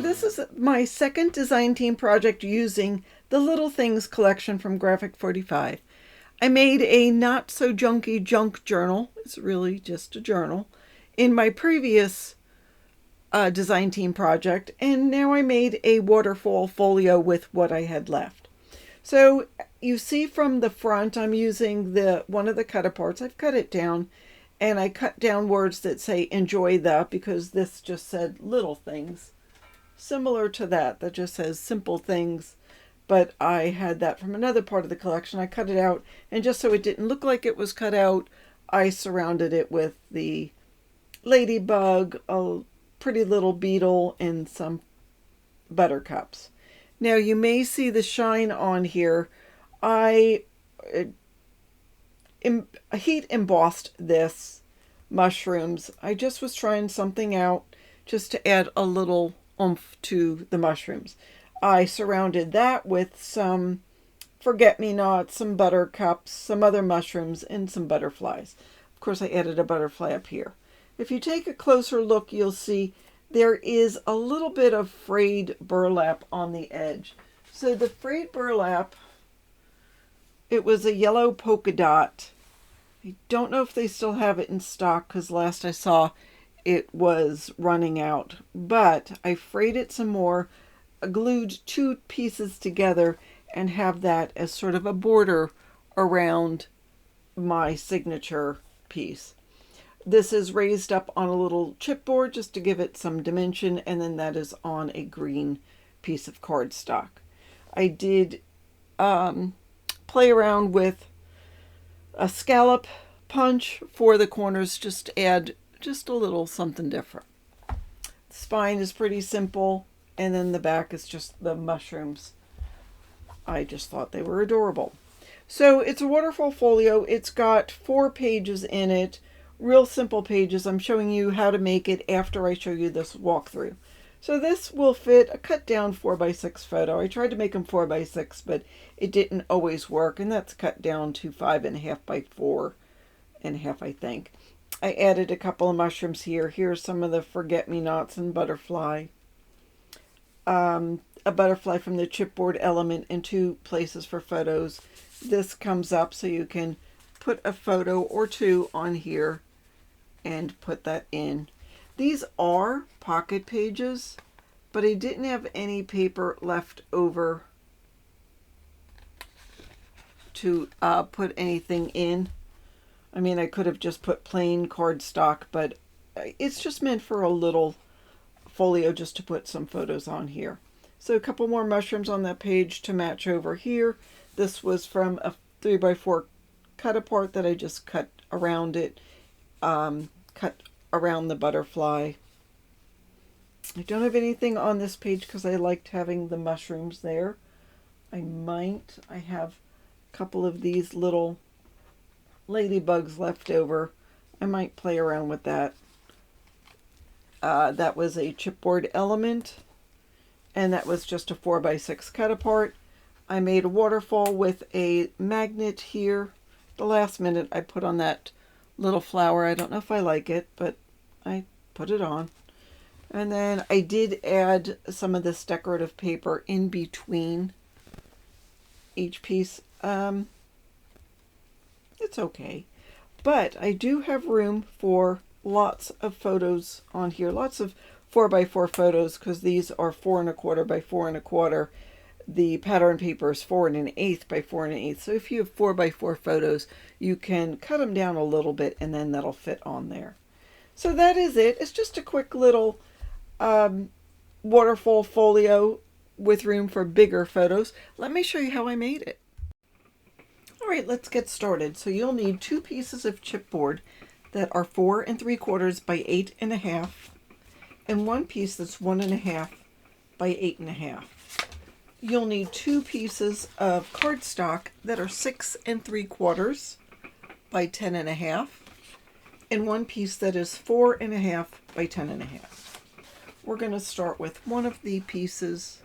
this is my second design team project using the Little Things collection from G45. I made a not so junky junk journal. It's really just a journal in my previous design team project, and now I made a waterfall folio with what I had left. So you see from the front, I'm using one of the cut aparts. I've cut it down, and I cut down words that say enjoy the, because this just said little things. Similar to that just says simple things, but I had that from another part of the collection. I cut it out, and just so it didn't look like it was cut out, I surrounded it with the ladybug, a pretty little beetle, and some buttercups. Now you may see the shine on here. I heat embossed this mushrooms. I just was trying something out just to add a little oomph to the mushrooms. I surrounded that with some forget-me-nots, some buttercups, some other mushrooms, and some butterflies. Of course, I added a butterfly up here. If you take a closer look, you'll see there is a little bit of frayed burlap on the edge. So the frayed burlap, it was a yellow polka dot. I don't know if they still have it in stock, because last I saw it was running out, but I frayed it some more, glued two pieces together, and have that as sort of a border around my signature piece. This is raised up on a little chipboard just to give it some dimension, and then that is on a green piece of cardstock. I did play around with a scallop punch for the corners, just to add just a little something different. The spine is pretty simple, and then the back is just the mushrooms. I just thought they were adorable. So it's a waterfall folio. It's got 4 pages in it, real simple pages. I'm showing you how to make it after I show you this walkthrough. So this will fit a cut down 4x6 photo. I tried to make them 4x6, but it didn't always work, and that's cut down to 5.5 by 4.5, I think. I added a couple of mushrooms here. Here's some of the forget-me-nots and butterfly. A butterfly from the chipboard element in 2 places for photos. This comes up so you can put a photo or 2 on here and put that in. These are pocket pages, but I didn't have any paper left over to put anything in. I mean, I could have just put plain cardstock, but it's just meant for a little folio just to put some photos on here. So a couple more mushrooms on that page to match over here. This was from a 3x4 cut apart that I just cut around it, cut around the butterfly. I don't have anything on this page because I liked having the mushrooms there. I have a couple of these little ladybugs left over. I might play around with that. That was a chipboard element, and that was just a 4x6 cut apart. I made a waterfall with a magnet here. The last minute I put on that little flower. I don't know if I like it, but I put it on. And then I did add some of this decorative paper in between each piece. It's okay, but I do have room for lots of photos on here, lots of 4x4 photos, because these are 4 1/4 by 4 1/4. The pattern paper is 4 1/8 by 4 1/8. So if you have 4x4 photos, you can cut them down a little bit, and then that'll fit on there. So that is it. It's just a quick little waterfall folio with room for bigger photos. Let me show you how I made it. All right, let's get started. So you'll need 2 pieces of chipboard that are 4 3/4 by 8 1/2, and 1 piece that's 1 1/2 by 8 1/2. You'll need 2 pieces of cardstock that are 6 3/4 by 10 1/2, and 1 piece that is 4 1/2 by 10 1/2. We're going to start with one of the pieces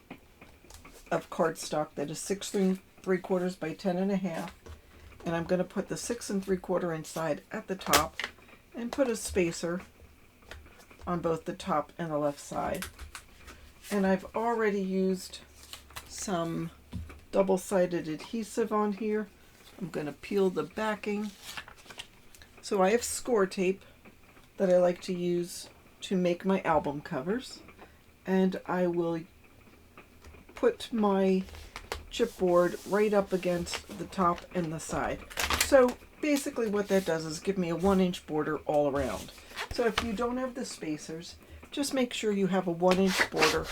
of cardstock that is 6 3/4 by 10 1/2, and I'm going to put the 6 3/4 inside at the top and put a spacer on both the top and the left side. And I've already used some double-sided adhesive on here. I'm going to peel the backing. So I have score tape that I like to use to make my album covers. And I will put my chipboard right up against the top and the side. So basically what that does is give me a 1-inch border all around. So if you don't have the spacers, just make sure you have a 1-inch border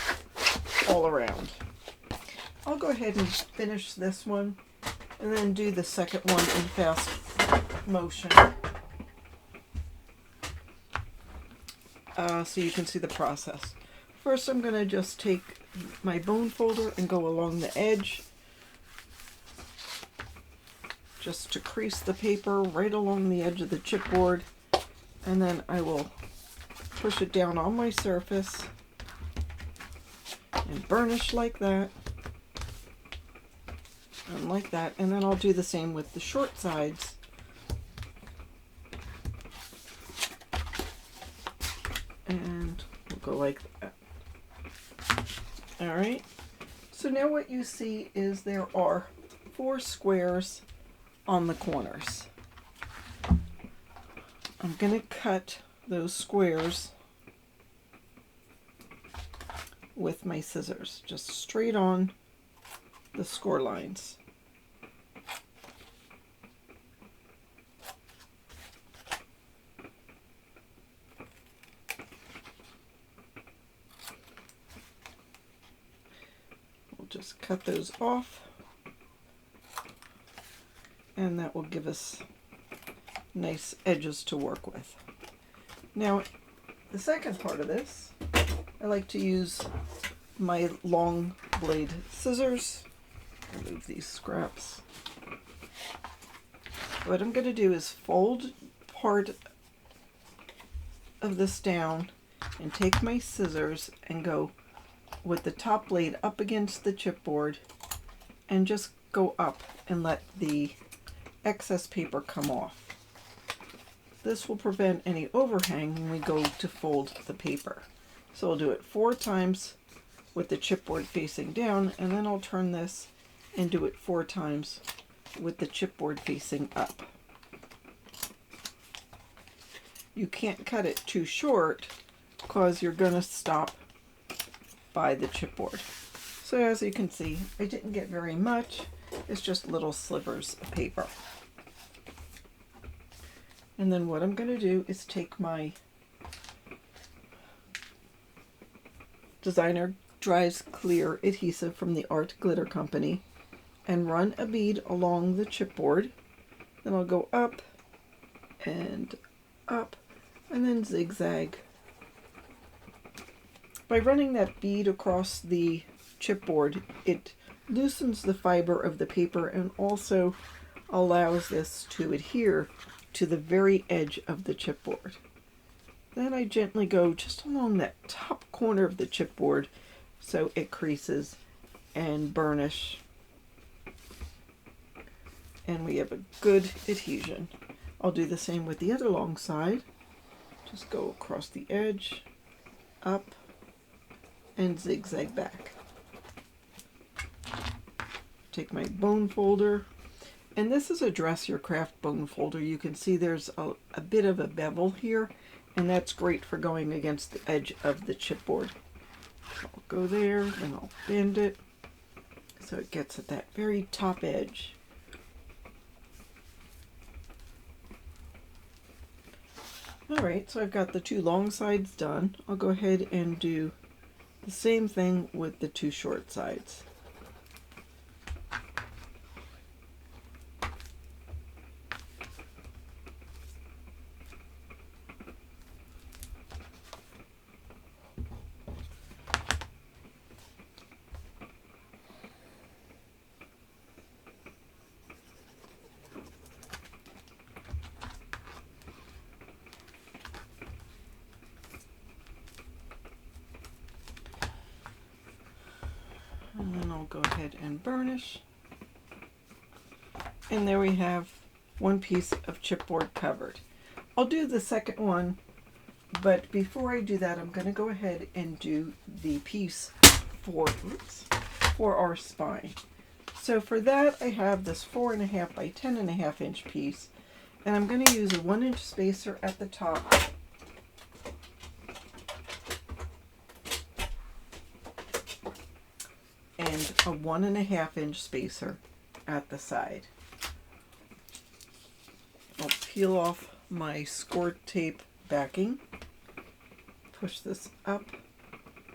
all around. I'll go ahead and finish this one and then do the second one in fast motion. So you can see the process. First I'm going to just take my bone folder and go along the edge just to crease the paper right along the edge of the chipboard, and then I will push it down on my surface and burnish like that and like that, and then I'll do the same with the short sides. And we'll go like that. Alright, so now what you see is there are 4 squares on the corners. I'm going to cut those squares with my scissors, just straight on the score lines. We'll just cut those off, and that will give us nice edges to work with. Now, the second part of this, I like to use my long blade scissors. Remove these scraps. What I'm going to do is fold part of this down and take my scissors and go with the top blade up against the chipboard and just go up and let the excess paper come off. This will prevent any overhang when we go to fold the paper. So I'll do it 4 times with the chipboard facing down, and then I'll turn this and do it 4 times with the chipboard facing up. You can't cut it too short because you're going to stop by the chipboard. So as you can see, I didn't get very much. It's just little slivers of paper. And then what I'm going to do is take my Designer Dries Clear adhesive from the Art Glitter Company and run a bead along the chipboard. Then I'll go up and then zigzag. By running that bead across the chipboard, it loosens the fiber of the paper and also allows this to adhere to the very edge of the chipboard. Then I gently go just along that top corner of the chipboard so it creases and burnish. And we have a good adhesion. I'll do the same with the other long side. Just go across the edge, up, and zigzag back. Take my bone folder, and this is a Dress Your Craft bone folder. You can see there's a bit of a bevel here, and that's great for going against the edge of the chipboard. I'll go there, and I'll bend it so it gets at that very top edge. Alright, so I've got the 2 long sides done. I'll go ahead and do the same thing with the 2 short sides. And then I'll go ahead and burnish. And there we have one piece of chipboard covered. I'll do the second one, but before I do that, I'm going to go ahead and do the piece for our spine. So for that, I have this 4.5 by 10.5 inch piece, and I'm going to use a 1-inch spacer at the top and a 1.5 inch spacer at the side. I'll peel off my score tape backing, push this up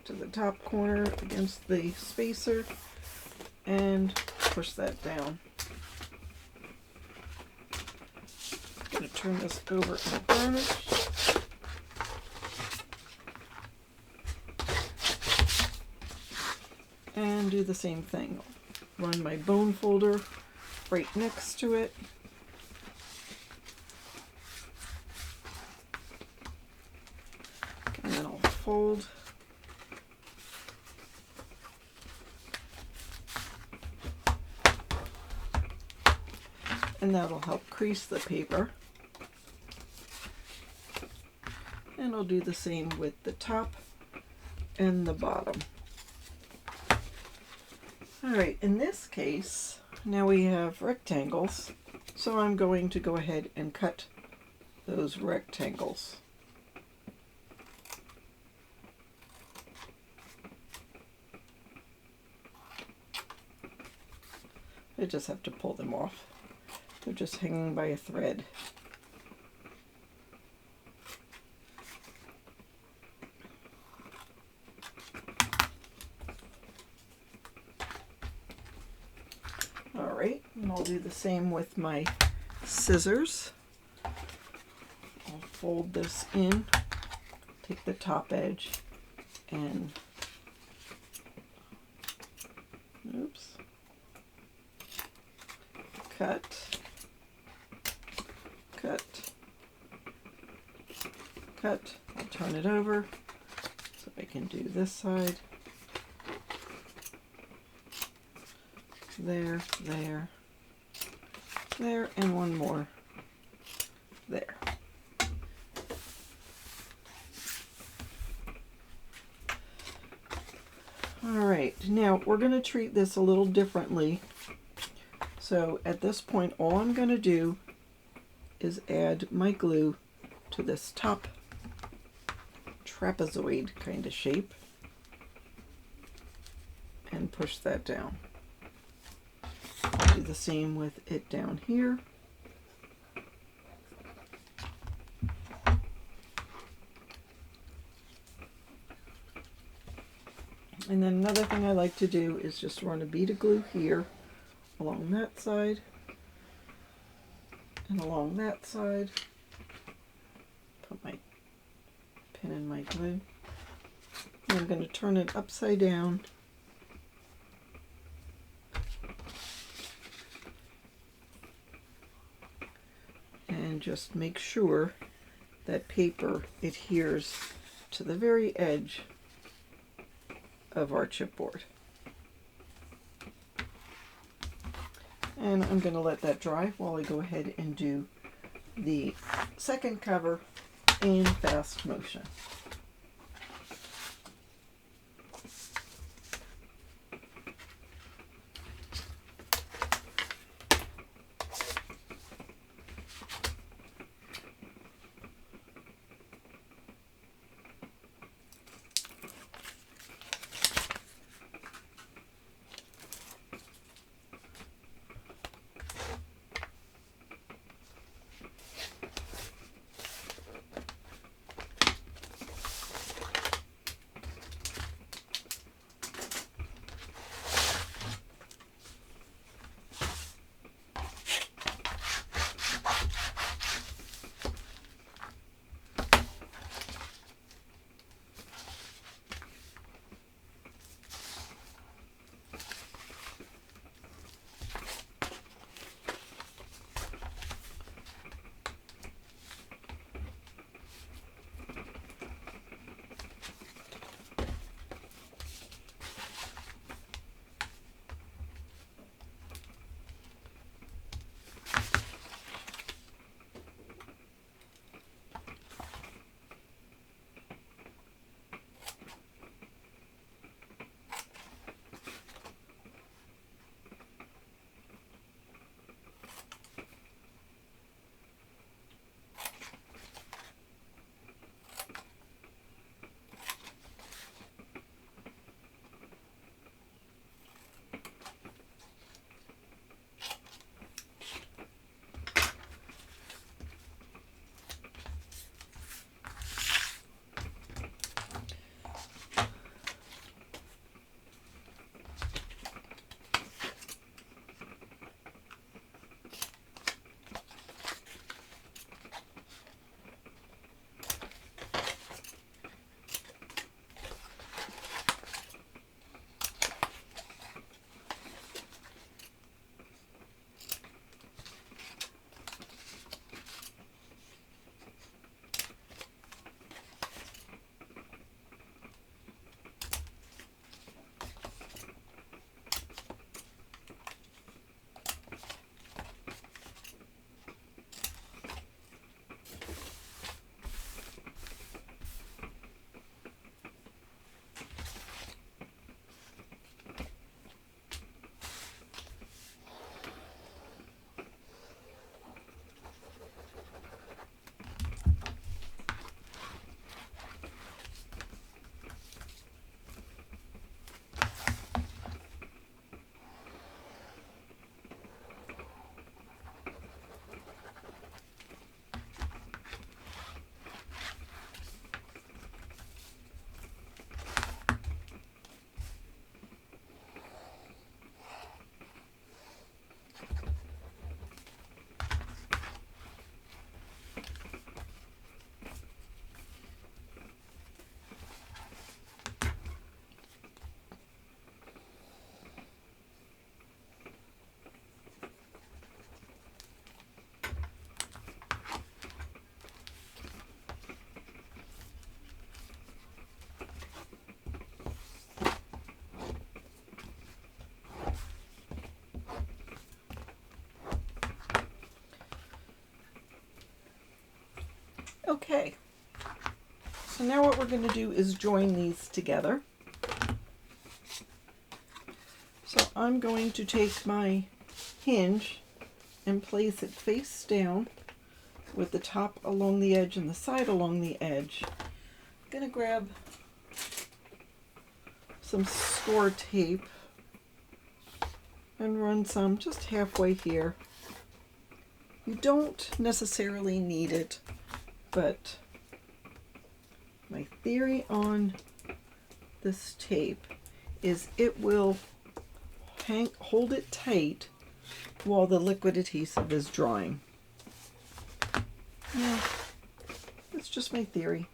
to the top corner against the spacer, and push that down. I'm going to turn this over and burnish. And do the same thing. Run my bone folder right next to it. And then I'll fold. And that'll help crease the paper. And I'll do the same with the top and the bottom. Alright, in this case, now we have rectangles, so I'm going to go ahead and cut those rectangles. I just have to pull them off. They're just hanging by a thread. Alright, and I'll do the same with my scissors. I'll fold this in, take the top edge, and cut, cut. I'll turn it over so I can do this side. There, there, there, and one more there. Alright, now we're going to treat this a little differently. So at this point, all I'm going to do is add my glue to this top trapezoid kind of shape and push that down. Do the same with it down here. And then another thing I like to do is just run a bead of glue here along that side and along that side. Put my pin in my glue. And I'm going to turn it upside down. And just make sure that paper adheres to the very edge of our chipboard. And I'm going to let that dry while I go ahead and do the second cover in fast motion. Okay, so now what we're going to do is join these together. So I'm going to take my hinge and place it face down with the top along the edge and the side along the edge. I'm going to grab some score tape and run some just halfway here. You don't necessarily need it, but my theory on this tape is it will hold it tight while the liquid adhesive is drying. Yeah, that's just my theory.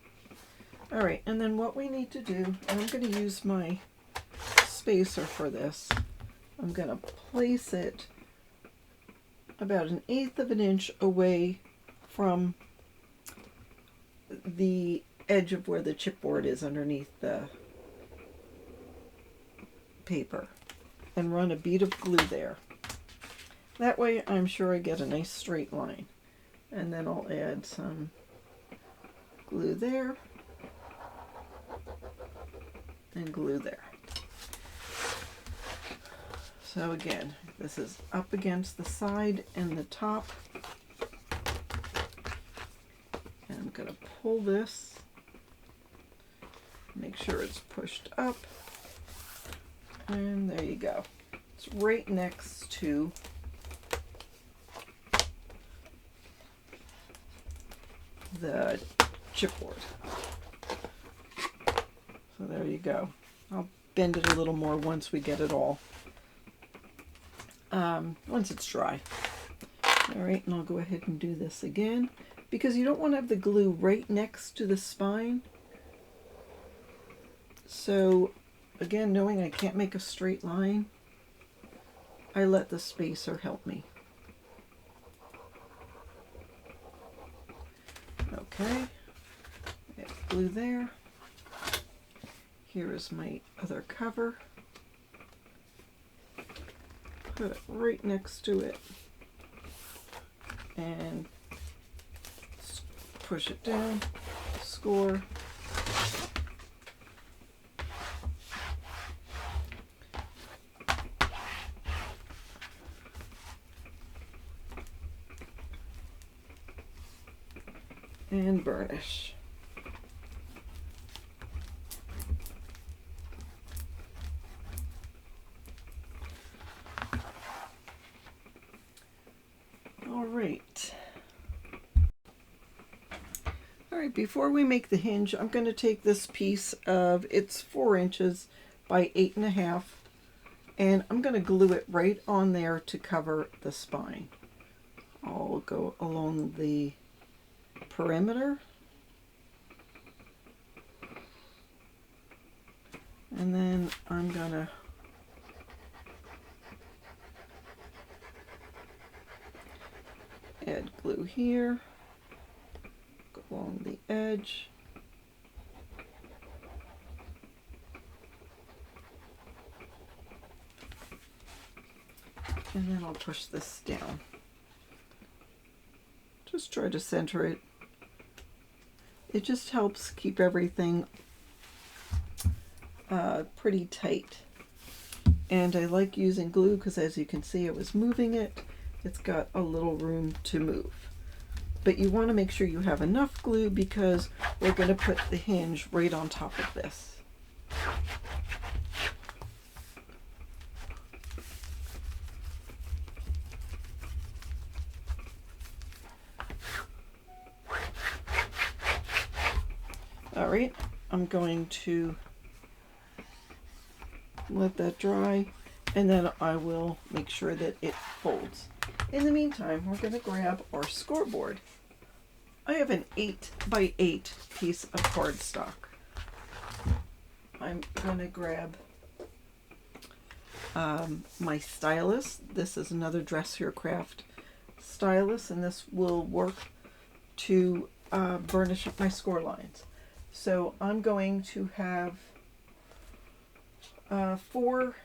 All right, and then what we need to do, and I'm going to use my spacer for this, I'm going to place it about 1/8 of an inch away from the edge of where the chipboard is underneath the paper, and run a bead of glue there. That way I'm sure I get a nice straight line. And then I'll add some glue there and glue there. So again, this is up against the side and the top. And I'm going to pull this, make sure it's pushed up, and there you go. It's right next to the chipboard. So there you go. I'll bend it a little more once we get it all, once it's dry. All right, and I'll go ahead and do this again, because you don't want to have the glue right next to the spine. So again, knowing I can't make a straight line, I let the spacer help me. Okay, add glue there. Here is my other cover. Put it right next to it and push it down, score. And burnish. All right. All right, before we make the hinge, I'm going to take this piece of, it's 4 inches by 8.5, and I'm going to glue it right on there to cover the spine. I'll go along the perimeter, and then I'm gonna add glue here, go along the edge, and then I'll push this down. Just try to center it. It just helps keep everything pretty tight. And I like using glue because, as you can see, I was moving it. It's got a little room to move. But you want to make sure you have enough glue because we're going to put the hinge right on top of this. All right, I'm going to let that dry, and then I will make sure that it folds. In the meantime, we're going to grab our scoreboard. I have an 8 by 8 piece of cardstock. I'm going to grab my stylus. This is another Dress Your Craft stylus, and this will work to burnish up my score lines. So I'm going to have 4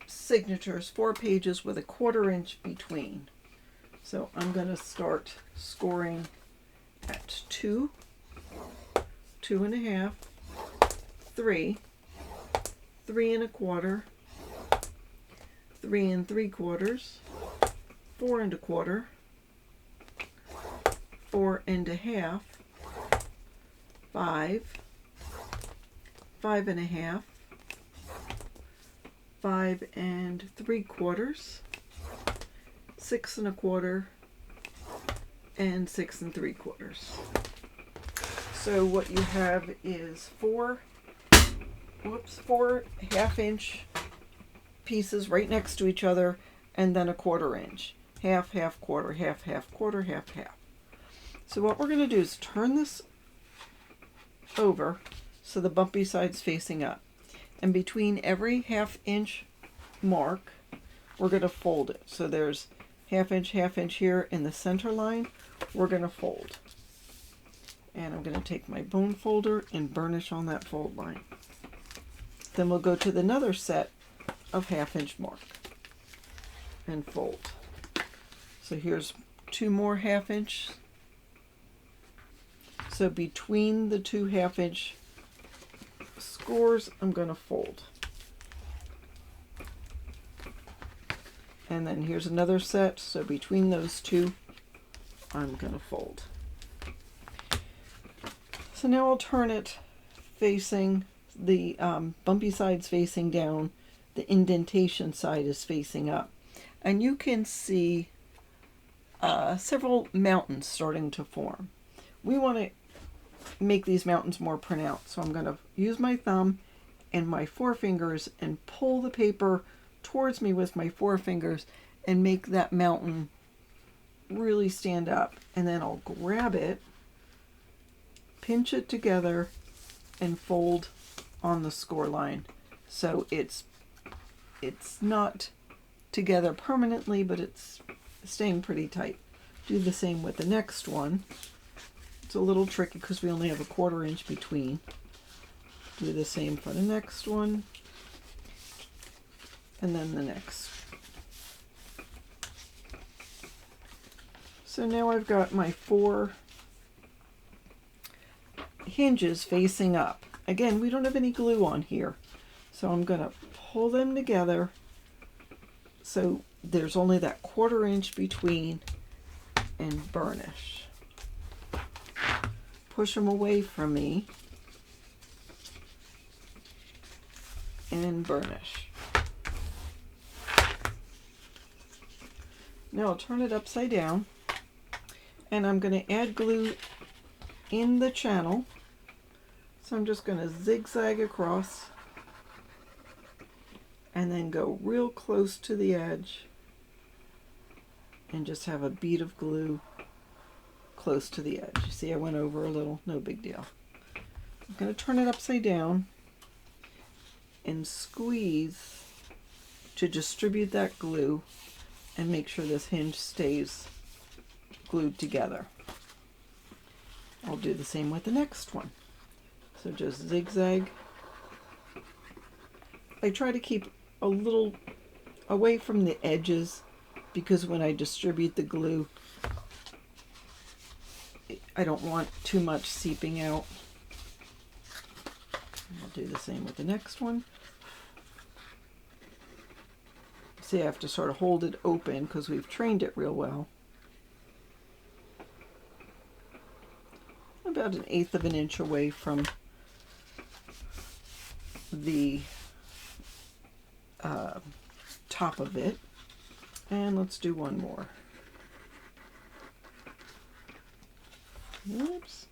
signatures, 4 pages with a 1/4 inch between. So I'm going to start scoring about 2, 2.5, 3, 3 1/4, 3 3/4, 4 1/4, 4 1/2, 5, 5 1/2, 5 3/4, 6 1/4, and 6 3/4. So what you have is 4 1/2-inch pieces right next to each other, and then a 1/4 inch. Half, half, quarter, half, half, quarter, half, half. So what we're going to do is turn this over so the bumpy side's facing up. And between every 1/2 inch mark, we're going to fold it. So there's 1/2 inch here in the center line. We're going to fold. And I'm going to take my bone folder and burnish on that fold line. Then we'll go to another set of 1/2 inch mark and fold. So here's 2 more 1/2 inch. So between the 2 1/2 inch scores, I'm going to fold. And then here's another set. So between those two, I'm going to fold. So now I'll turn it facing the bumpy side's facing down. The indentation side is facing up. And you can see several mountains starting to form. We want to make these mountains more pronounced. So I'm going to use my thumb and my forefingers and pull the paper towards me with my forefingers and make that mountain really stand up. And then I'll grab it, pinch it together, and fold on the score line. So it's not together permanently, but it's staying pretty tight. Do the same with the next one. It's a little tricky because we only have a 1/4 inch between. Do the same for the next one, and then the next. So now I've got my 4 hinges facing up. Again, we don't have any glue on here, so I'm going to pull them together so there's only that 1/4 inch between, and burnish. Push them away from me and burnish. Now I'll turn it upside down, and I'm going to add glue in the channel. So I'm just going to zigzag across and then go real close to the edge and just have a bead of glue close to the edge. You see I went over a little, no big deal. I'm going to turn it upside down and squeeze to distribute that glue and make sure this hinge stays glued together. I'll do the same with the next one. So just zigzag. I try to keep a little away from the edges because when I distribute the glue, I don't want too much seeping out. I'll do the same with the next one. See, I have to sort of hold it open because we've trained it real well. About 1/8 of an inch away from the top of it. And let's do one more. Oops.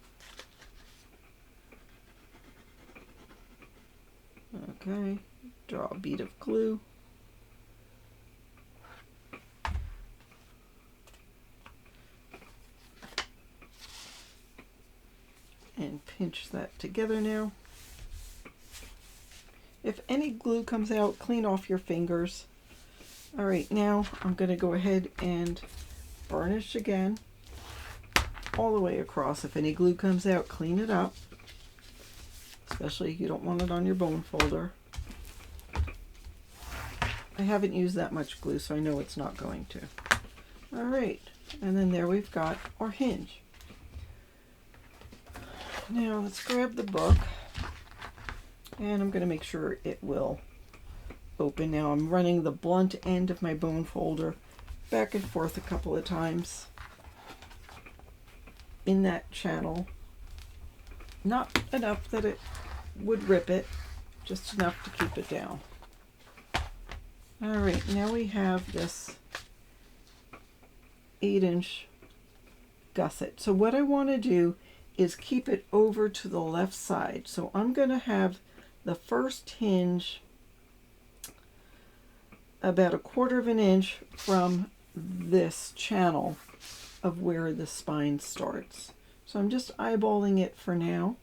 Okay, draw a bead of glue. And pinch that together now. If any glue comes out, clean off your fingers. All right, now I'm going to go ahead and burnish again all the way across. If any glue comes out, clean it up, especially if you don't want it on your bone folder. I haven't used that much glue, so I know it's not going to. All right, and then there we've got our hinge. Now let's grab the book, and I'm going to make sure it will open. Now I'm running the blunt end of my bone folder back and forth a couple of times in that channel. Not enough that it would rip it, just enough to keep it down. All right, now we have this 8-inch gusset. So what I want to do is keep it over to the left side. So I'm going to have the first hinge about 1/4 of an inch from this channel of where the spine starts. So I'm just eyeballing it for now.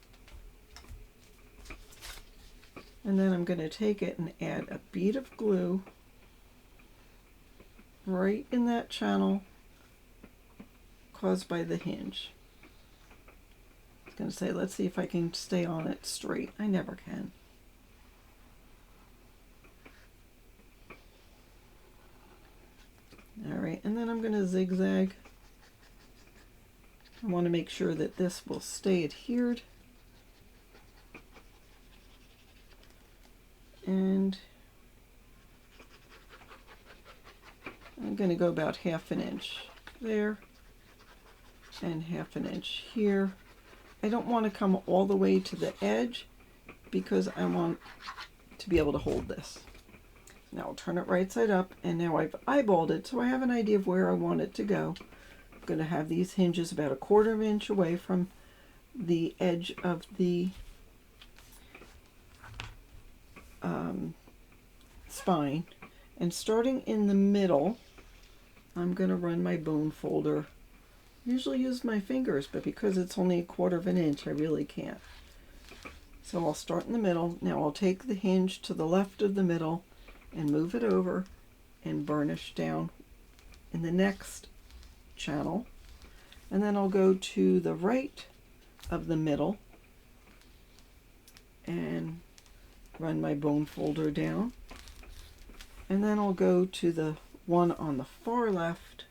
And then I'm going to take it and add a bead of glue right in that channel caused by the hinge. I was going to say, let's see if I can stay on it straight. I never can. All right, and then I'm going to zigzag. I want to make sure that this will stay adhered. And I'm going to go about 1/2 inch there and 1/2 inch here. I don't want to come all the way to the edge because I want to be able to hold this. Now I'll turn it right side up, and now I've eyeballed it so I have an idea of where I want it to go. I'm going to have these hinges about 1/4 inch away from the edge of the spine, and starting in the middle I'm going to run my bone folder. Usually use my fingers, but because it's only 1/4 inch I really can't. So I'll start in the middle. Now I'll take the hinge to the left of the middle and move it over and burnish down in the next channel, and then I'll go to the right of the middle and run my bone folder down, and then I'll go to the one on the far left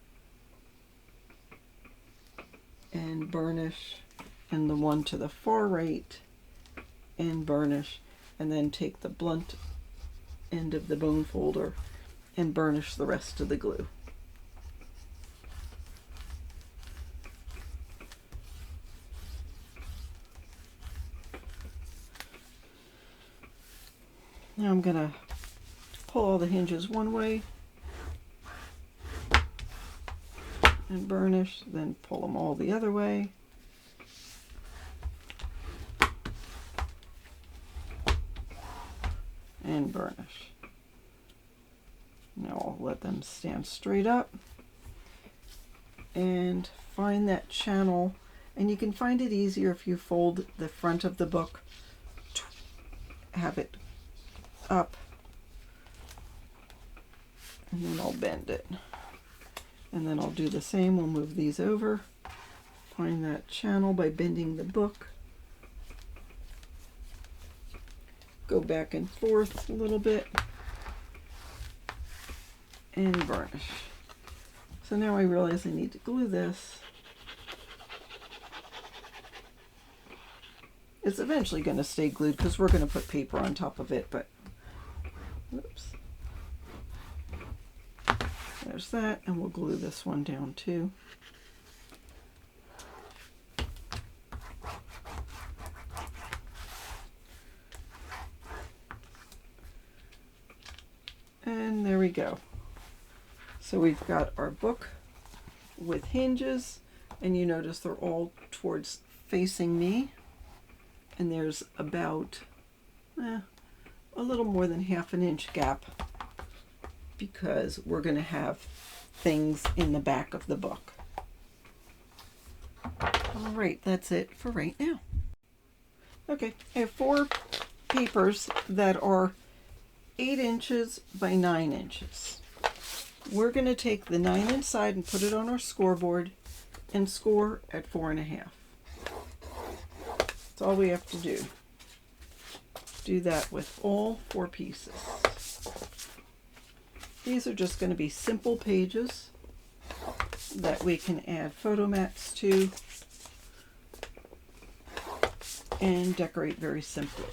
and burnish, and the one to the far right and burnish, and then take the blunt end of the bone folder and burnish the rest of the glue. Now I'm going to pull all the hinges one way and burnish, then pull them all the other way. And burnish. Now I'll let them stand straight up and find that channel, and you can find it easier if you fold the front of the book, have it up, and then I'll bend it, and then I'll do the same. We'll move these over, find that channel by bending the book, go back and forth a little bit, and burnish. So now I realize I need to glue this. It's eventually going to stay glued because we're going to put paper on top of it, but oops. There's that, and we'll glue this one down too. And there we go. So we've got our book with hinges, and you notice they're all towards facing me, and there's about a little more than 1/2 inch gap because we're going to have things in the back of the book. All right, that's it for right now. Okay, I have 4 papers that are 8 inches by 9 inches. We're going to take the 9-inch side and put it on our scoreboard and score at 4.5. That's all we have to do. Do that with all 4 pieces. These are just going to be simple pages that we can add photo mats to. and decorate very simply.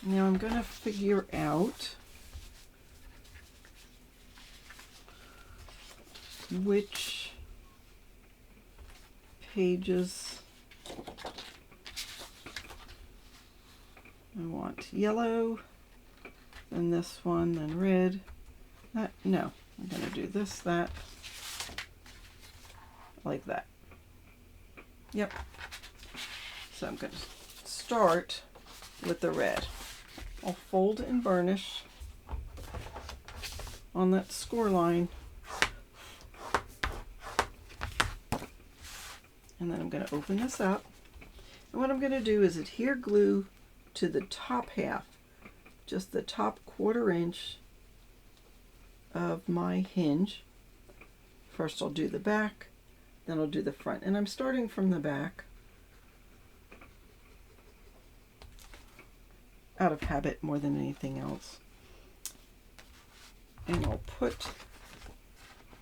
Now I'm going to figure out which pages I want. Yellow, then this one, then red. No, I'm going to do this, that, like that. Yep. So I'm going to start with the red. I'll fold and burnish on that score line. And then I'm going to open this up. And what I'm going to do is adhere glue to the top half, just the top 1/4 inch of my hinge. First I'll do the back, then I'll do the front. And I'm starting from the back out of habit more than anything else. And I'll put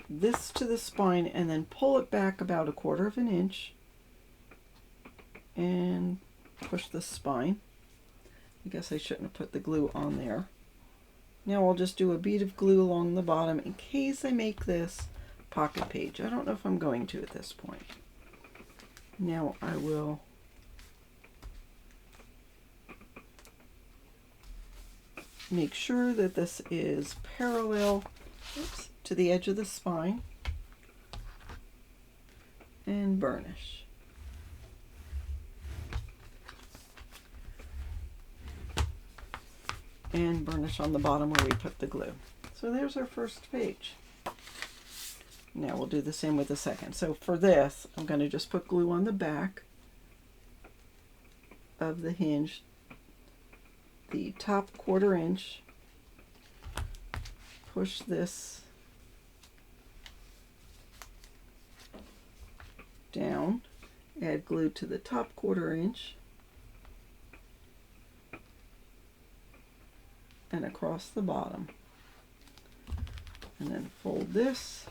this to the spine and then pull it back about 1/4 inch and push the spine. I guess I shouldn't have put the glue on there. Now I'll just do a bead of glue along the bottom in case I make this pocket page. I don't know if I'm going to at this point. Now I will make sure that this is parallel to the edge of the spine and burnish. And burnish on the bottom where we put the glue. So there's our first page. Now we'll do the same with the second. So for this, I'm going to just put glue on the back of the hinge, the top 1/4 inch, push this down, add glue to the top 1/4 inch, and across the bottom, and then fold this.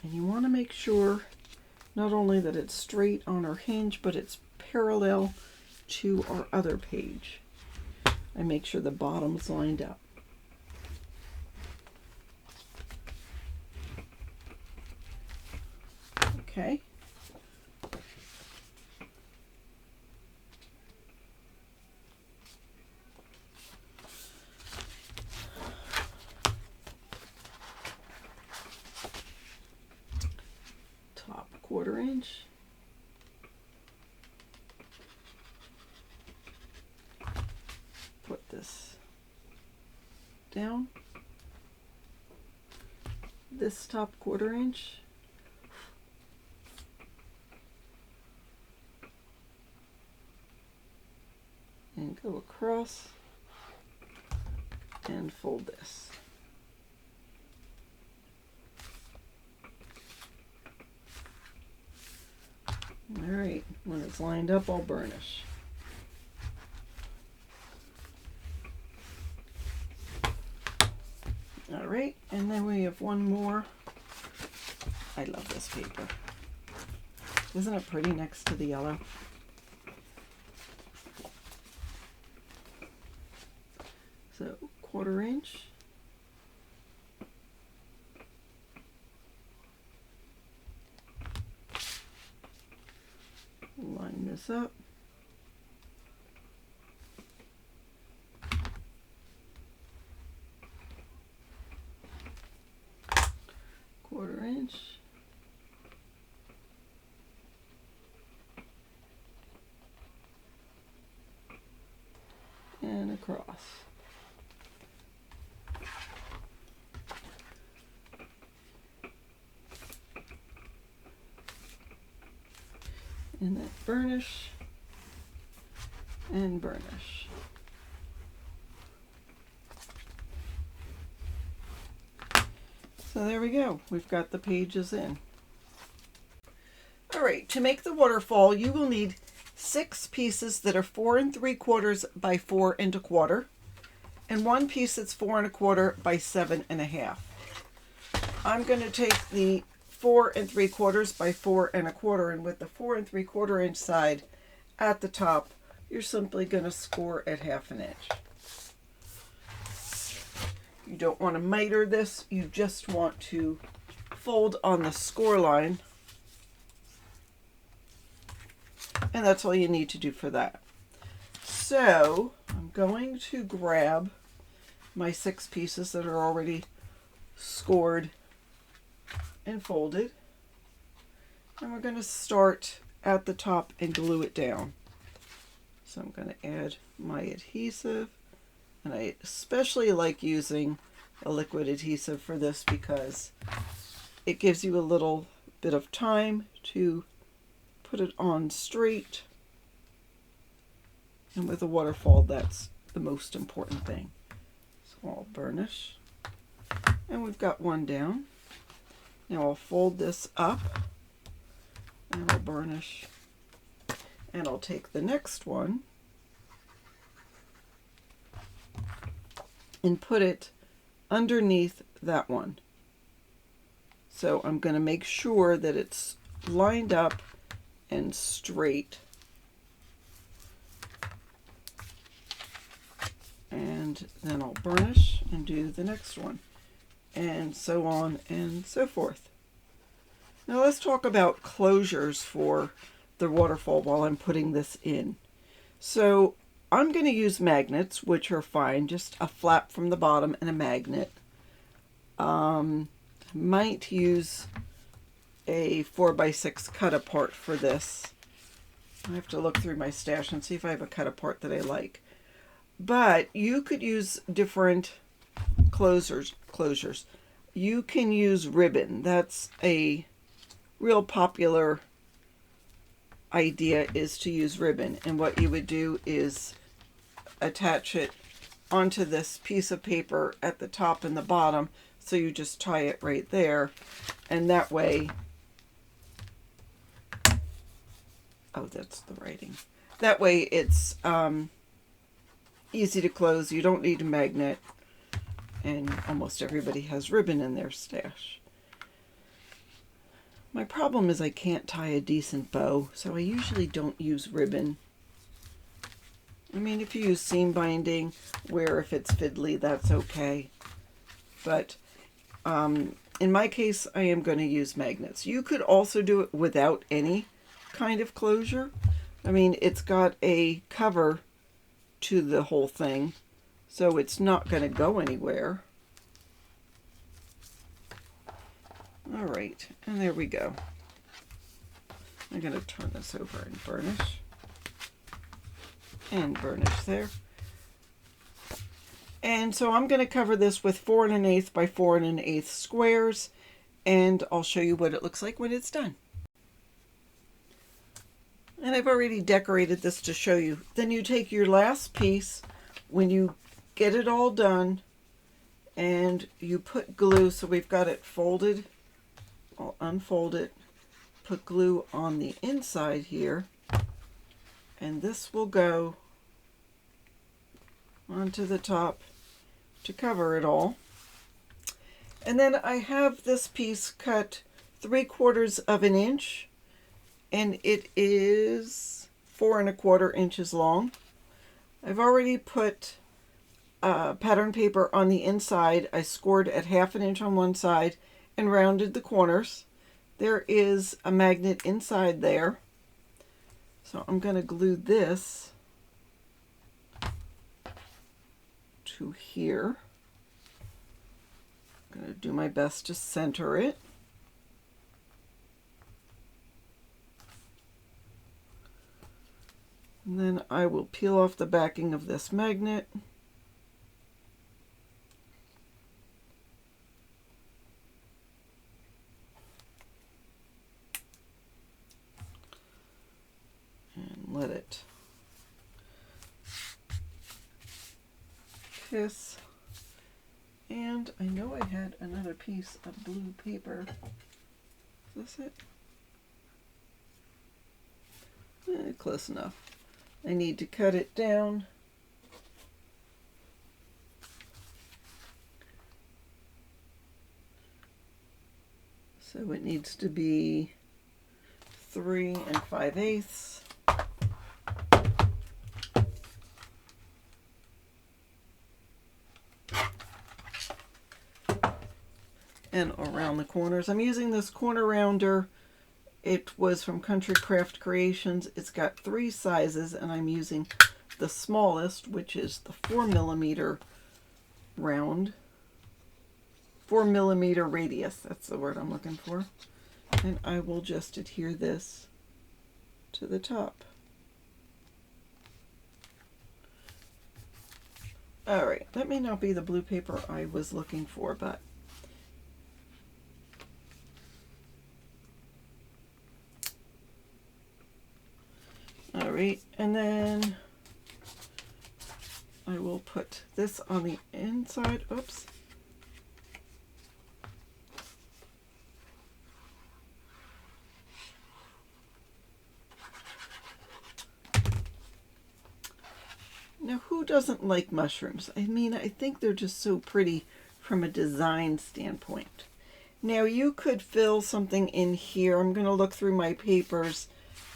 And you want to make sure not only that it's straight on our hinge, but it's parallel to our other page, and make sure the bottom's lined up. Okay. Top 1/4 inch. Put this down. This top 1/4 inch. And go across and fold this. All right, when it's lined up, I'll burnish. All right, and then we have one more. I love this paper. Isn't it pretty next to the yellow? So 1/4 inch. Line this up. Quarter inch. And across. And then burnish and burnish. So there we go. We've got the pages in. All right, to make the waterfall, you will need 6 pieces that are 4 3/4 by 4 1/4, and 1 piece that's 4 1/4 by 7 1/2. I'm going to take the 4 3/4 by 4 1/4, and with the 4 3/4 inch side at the top, you're simply going to score at 1/2 inch. You don't want to miter this, you just want to fold on the score line, and that's all you need to do for that. So I'm going to grab my 6 pieces that are already scored and folded, and we're going to start at the top and glue it down. So I'm going to add my adhesive, and I especially like using a liquid adhesive for this because it gives you a little bit of time to put it on straight, and with a waterfall that's the most important thing. So I'll burnish, and we've got one down. Now I'll fold this up, and I'll burnish, and I'll take the next one and put it underneath that one. So I'm going to make sure that it's lined up and straight. And then I'll burnish and do the next one, and so on and so forth. Now let's talk about closures for the waterfall while I'm putting this in. So I'm going to use magnets, which are fine, just a flap from the bottom and a magnet. Might use a 4x6 cut apart for this. I have to look through my stash and see if I have a cut apart that I like. But you could use different closures. You can use ribbon. That's a real popular idea, is to use ribbon. And what you would do is attach it onto this piece of paper at the top and the bottom. So you just tie it right there. And that way, oh, that's the writing. That way it's easy to close. You don't need a magnet, and almost everybody has ribbon in their stash. My problem is I can't tie a decent bow, so I usually don't use ribbon. I mean, if you use seam binding, where if it's fiddly, that's okay. But in my case, I am going to use magnets. You could also do it without any kind of closure. I mean, it's got a cover to the whole thing, so it's not going to go anywhere. All right, and there we go. I'm going to turn this over and burnish. And burnish there. And so I'm going to cover this with 4 1/8 by 4 1/8 squares, and I'll show you what it looks like when it's done. And I've already decorated this to show you. Then you take your last piece, when you get it all done, and you put glue, so we've got it folded. I'll unfold it, put glue on the inside here, and this will go onto the top to cover it all. And then I have this piece cut 3/4 of an inch, and it is 4 1/4 inches long. I've already put pattern paper on the inside. I scored at 1/2 inch on one side and rounded the corners. There is a magnet inside there. So I'm going to glue this to here. I'm going to do my best to center it. And then I will peel off the backing of this magnet. And let it kiss. And I know I had another piece of blue paper. Is this it? Close enough. I need to cut it down. So it needs to be 3 5/8. And around the corners. I'm using this corner rounder. It was from Country Craft Creations. It's got 3 sizes, and I'm using the smallest, which is the 4mm round. 4mm radius, that's the word I'm looking for. And I will just adhere this to the top. Alright, that may not be the blue paper I was looking for, but alright, and then I will put this on the inside. Oops. Now, who doesn't like mushrooms? I mean, I think they're just so pretty from a design standpoint. Now, you could fill something in here. I'm going to look through my papers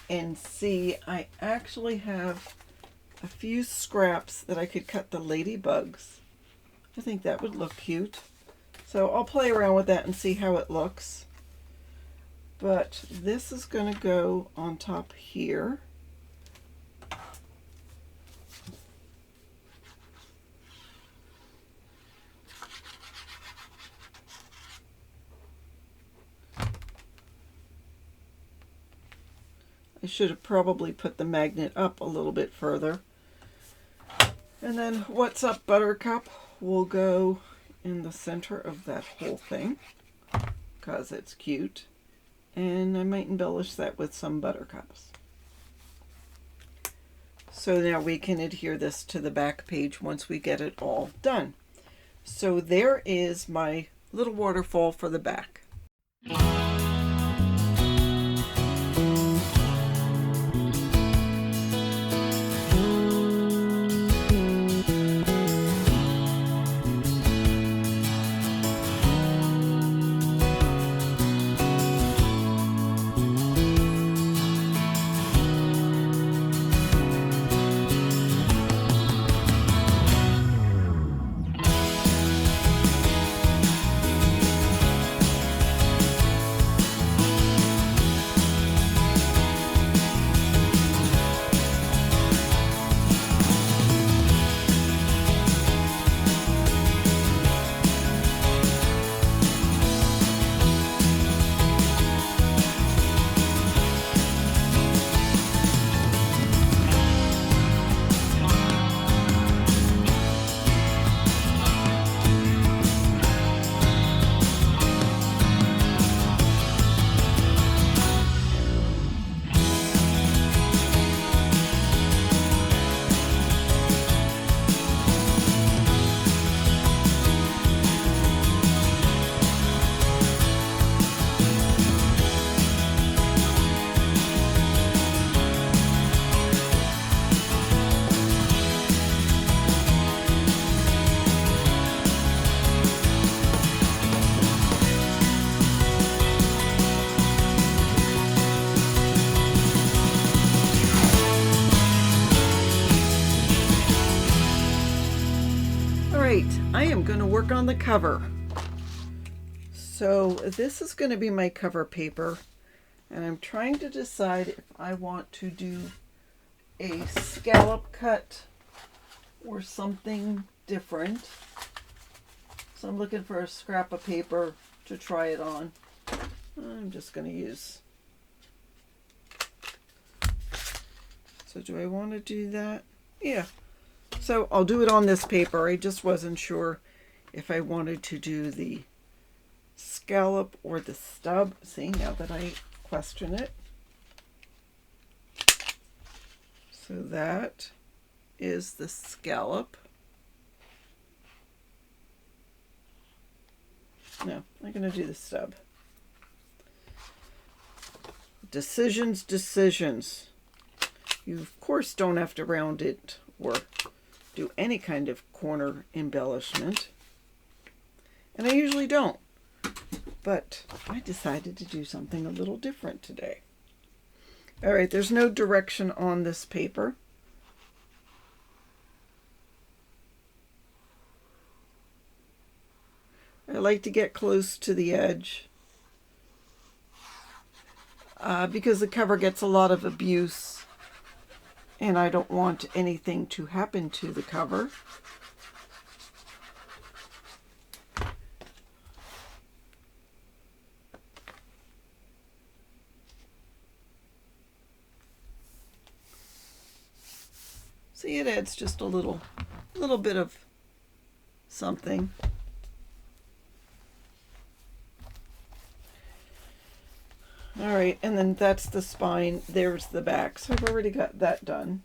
and see. I actually have a few scraps that I could cut the ladybugs. I think that would look cute. So I'll play around with that and see how it looks. But this is going to go on top here. I should have probably put the magnet up a little bit further. And then What's Up Buttercup will go in the center of that whole thing because it's cute. And I might embellish that with some buttercups. So now we can adhere this to the back page once we get it all done. So there is my little waterfall for the back. I am going to work on the cover. So this is going to be my cover paper, and I'm trying to decide if I want to do a scallop cut or something different. So I'm looking for a scrap of paper to try it on. I'm just going to use. So do I want to do that? Yeah. So I'll do it on this paper. I just wasn't sure if I wanted to do the scallop or the stub. See, now that I question it. So that is the scallop. No, I'm going to do the stub. Decisions, decisions. You, of course, don't have to round it or do any kind of corner embellishment. And I usually don't. but I decided to do something a little different today. All right, there's no direction on this paper. I like to get close to the edge because the cover gets a lot of abuse and I don't want anything to happen to the cover. See, it adds just a little bit of something. All right, and then that's the spine. There's the back. So I've already got that done.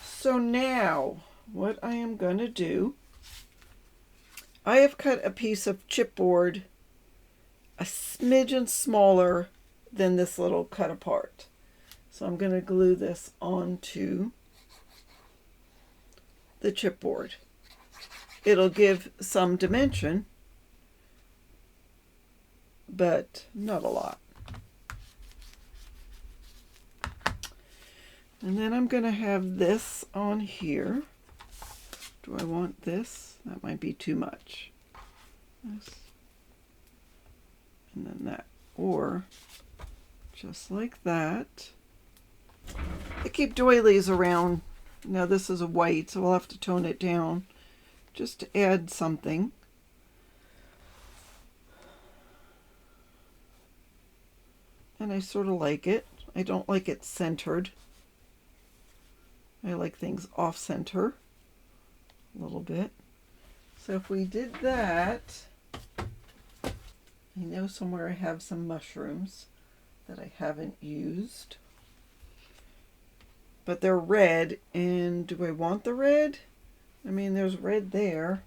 So now what I am going to do, I have cut a piece of chipboard a smidgen smaller than this little cut apart. So I'm going to glue this onto the chipboard. It'll give some dimension, but not a lot. And then I'm going to have this on here. Do I want this? That might be too much. This. And then that. Or just like that. I keep doilies around. Now this is a white, so I'll have to tone it down just to add something. And I sort of like it. I don't like it centered. I like things off center a little bit. So if we did that, I know somewhere I have some mushrooms that I haven't used. But they're red, and do I want the red? I mean, there's red there.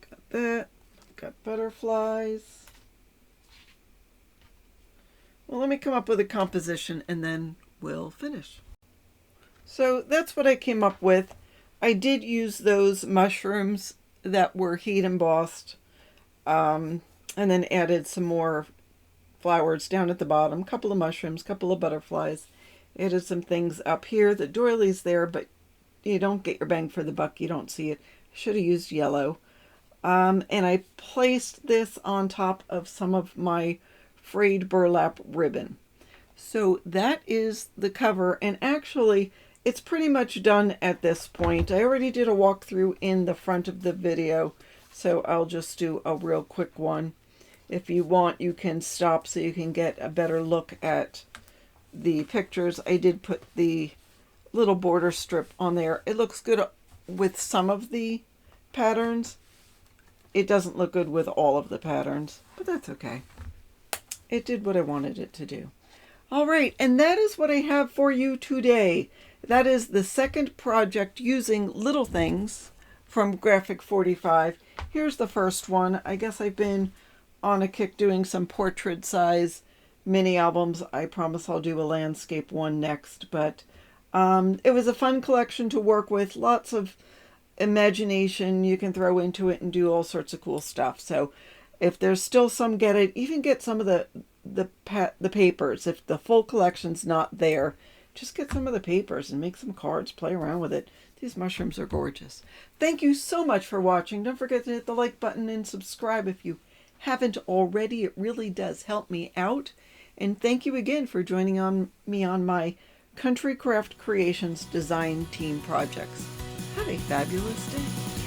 Got that. Got butterflies. Well, let me come up with a composition and then we'll finish. So that's what I came up with. I did use those mushrooms that were heat embossed, and then added some more flowers down at the bottom, a couple of mushrooms, a couple of butterflies. Added some things up here. The doily's there, but you don't get your bang for the buck. You don't see it. I should have used yellow. And I placed this on top of some of my frayed burlap ribbon. So that is the cover, and actually it's pretty much done at this point. I already did a walkthrough in the front of the video, so I'll just do a real quick one. If you want, you can stop so you can get a better look at the pictures. I did put the little border strip on there. It looks good with some of the patterns. It doesn't look good with all of the patterns, but that's okay. It did what I wanted it to do. All right, and that is what I have for you today. That is the second project using little things from G45. Here's the first one. I guess I've been on a kick doing some portrait size mini albums. I promise I'll do a landscape one next, but it was a fun collection to work with. Lots of imagination you can throw into it and do all sorts of cool stuff. So if there's still some, get it. Even get some of the papers. If the full collection's not there, just get some of the papers and make some cards. Play around with it. These mushrooms are gorgeous. Thank you so much for watching. Don't forget to hit the like button and subscribe if you haven't already. It really does help me out. And thank you again for joining me on my Country Craft Creations design team projects. Have a fabulous day.